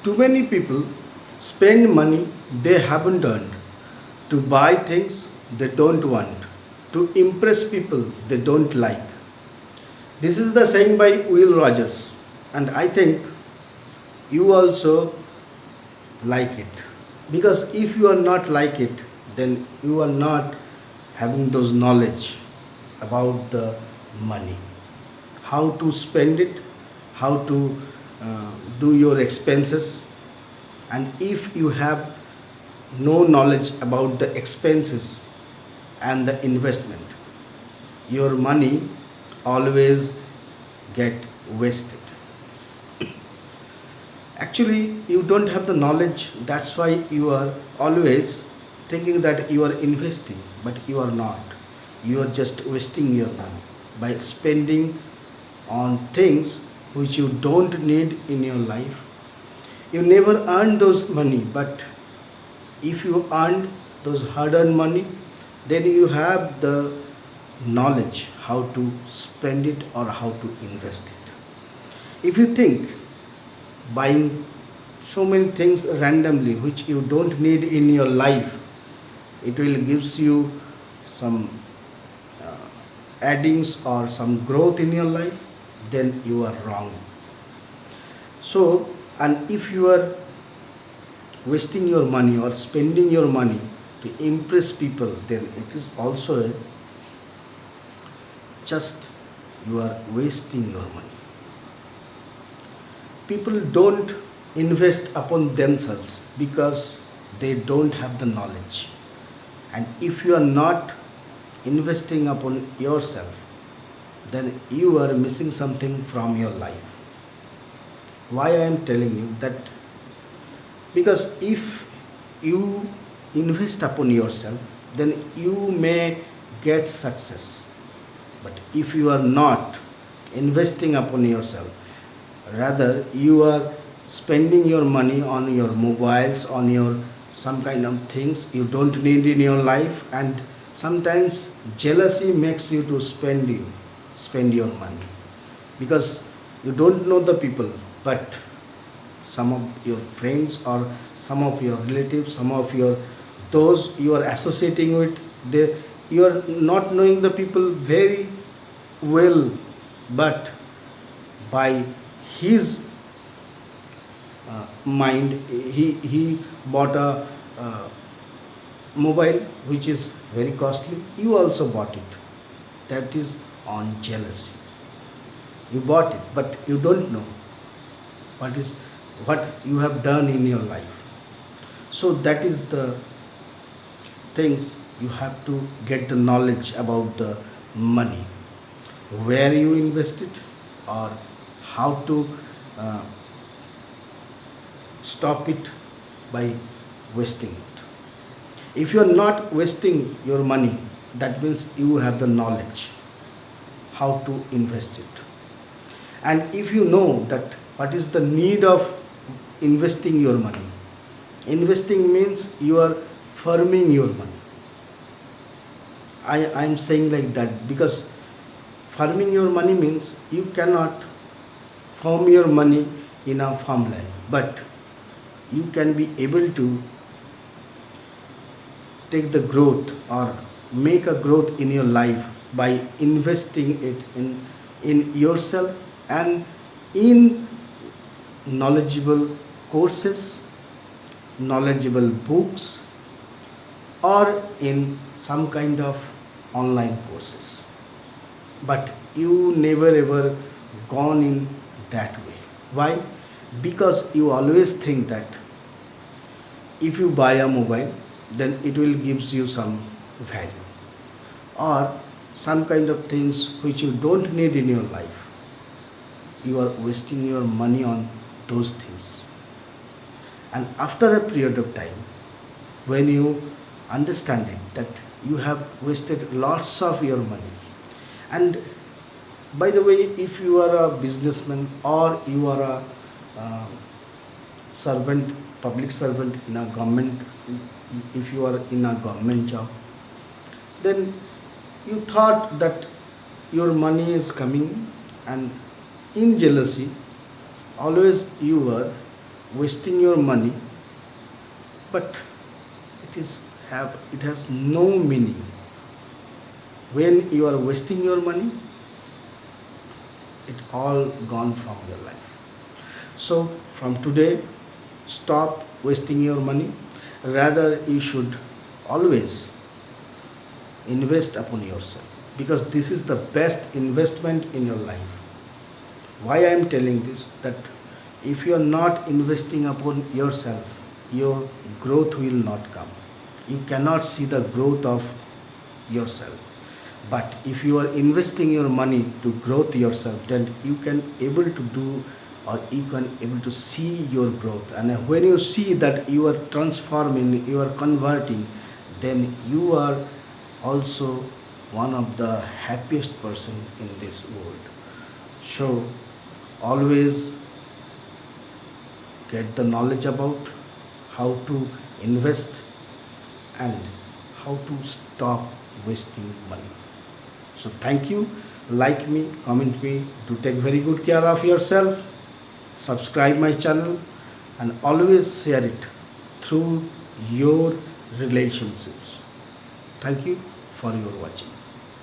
Too many people spend money they haven't earned to buy things they don't want, to impress people they don't like. This is the saying by Will Rogers, and I think you also like it. Because if you are not like it, then you are not having those knowledge about the money, how to spend it, how to do your expenses. And if you have no knowledge about the expenses and the investment, your money always get wasted. Actually, you don't have the knowledge, that's why you are always thinking that you are investing, but you are not. You are just wasting your money by spending on things which you don't need in your life. You never earn those money, but if you earn those hard earned money, then you have the knowledge how to spend it or how to invest it. If you think buying so many things randomly which you don't need in your life, it will gives you some addings or some growth in your life, then you are wrong. So, and if you are wasting your money or spending your money to impress people, then it is also just you are wasting your money. People don't invest upon themselves because they don't have the knowledge. And if you are not investing upon yourself, then you are missing something from your life. Why I am telling you that? Because if you invest upon yourself, then you may get success. But if you are not investing upon yourself, rather you are spending your money on your mobiles, on your some kind of things you don't need in your life, and sometimes jealousy makes you to spend your money because you don't know the people, but some of your friends or some of your relatives, some of your those you are associating with, they you are not knowing the people very well, but by his mind he bought a mobile which is very costly, you also bought it. That is on jealousy. You bought it, but you don't know what you have done in your life. So that is the things you have to get the knowledge about the money, where you invest it, or how to uh, stop it by wasting it. If you are not wasting your money, that means you have the knowledge how to invest it. And if you know that what is the need of investing your money, investing means you are farming your money. I am saying like that because farming your money means you cannot farm your money in a farmland, but you can be able to take the growth or make a growth in your life by investing it in yourself and in knowledgeable courses, knowledgeable books, or in some kind of online courses. But you never ever gone in that way. Why? Because you always think that if you buy a mobile, then it will gives you some value or some kind of things which you don't need in your life. You are wasting your money on those things. And after a period of time, when you understand it that you have wasted lots of your money. And by the way, if you are a businessman or you are a uh, servant, public servant in a government, if you are in a government job, then you thought that your money is coming, and in jealousy always you were wasting your money, but it has no meaning. When you are wasting your money, it all gone from your life. So from today, stop wasting your money. Rather, you should always invest upon yourself, because this is the best investment in your life. Why I am telling this? That if you are not investing upon yourself, your growth will not come. You cannot see the growth of yourself. But if you are investing your money to growth yourself, then you can able to do, or you can able to see your growth. And when you see that you are transforming, you are converting, then you are also one of the happiest person in this world. So always get the knowledge about how to invest and how to stop wasting money. So thank you. Like me, comment me. Do take very good care of yourself. Subscribe my channel and always share it through your relationships. Thank you for your watching.